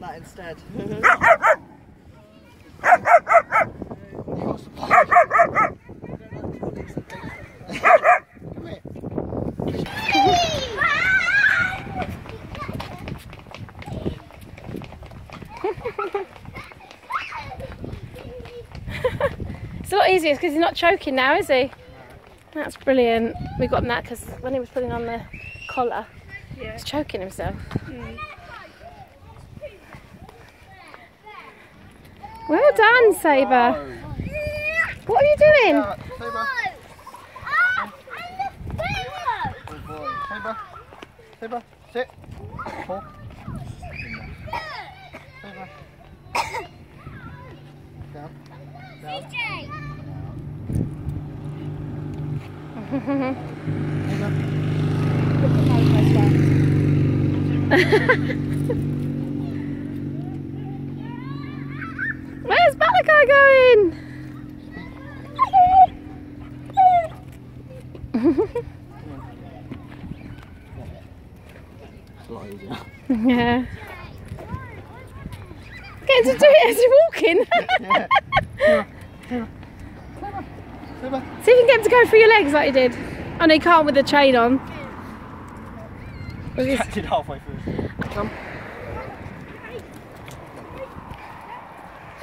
that instead. It's a lot easier because he's not choking now, is he? That's brilliant. We got him that because when he was putting on the collar, he was choking himself. Well done, Saber. What are you doing? Saber. Good boy. Saber. Saber. Sit. Pull. Saber. Down. Down. Where's Malachi going? It's a lot easier. Yeah. Getting to do it as you're walking. Yeah. Saber. See if you can get him to go through your legs like you did. Oh no, you can't with the chain on. Catch it halfway through. Come.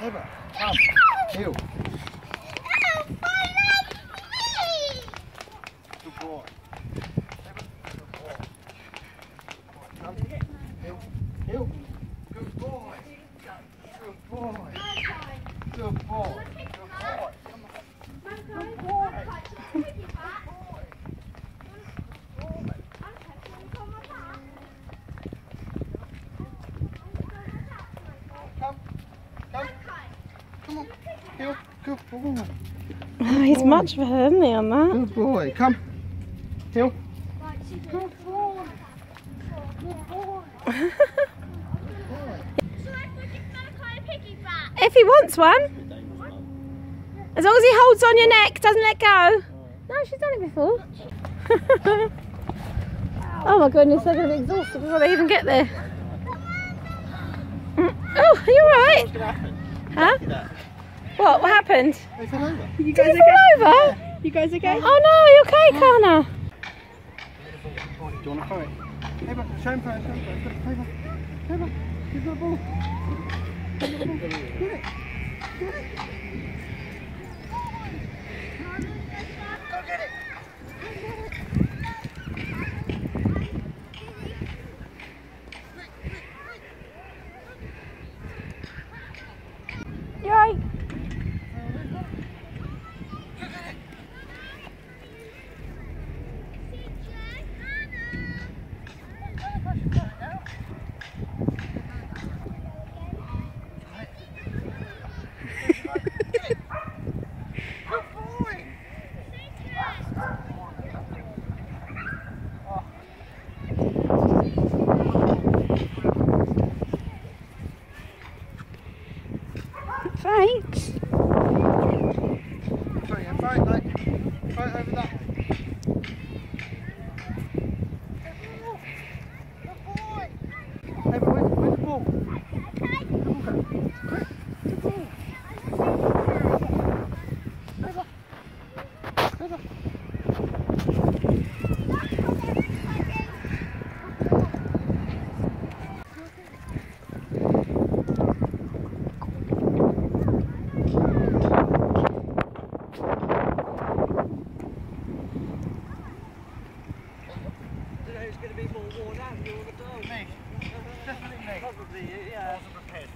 Saber. Come. Heel. Good boy. Saber. Good boy. Come. Heel. Heel. Good boy. Good boy. Good boy. Good boy. Oh, he's much better, isn't he, on that? Good boy. Come. Heel. Good boy. Good boy. If he wants one. As long as he holds on your neck, doesn't let go. No, she's done it before. Oh my goodness, they're going to be exhausted before they even get there. Oh, are you alright? Huh? What happened? They fell over. You Did guys he fall over? okay? You guys okay? Oh no, are you okay, Kana? Do you want to throw it? Saber, show him first. Saber, Saber, give the ball. Give the ball. Get it. Get it. Go get it. You alright? Thanks. Sorry, throw it like, throw it over that. Good boy. Hey, but where's the ball? Quick. Good ball. Over. Over. Who's going to be more worn out? You or the dog? Me. Definitely me. Probably you, yeah. I wasn't prepared.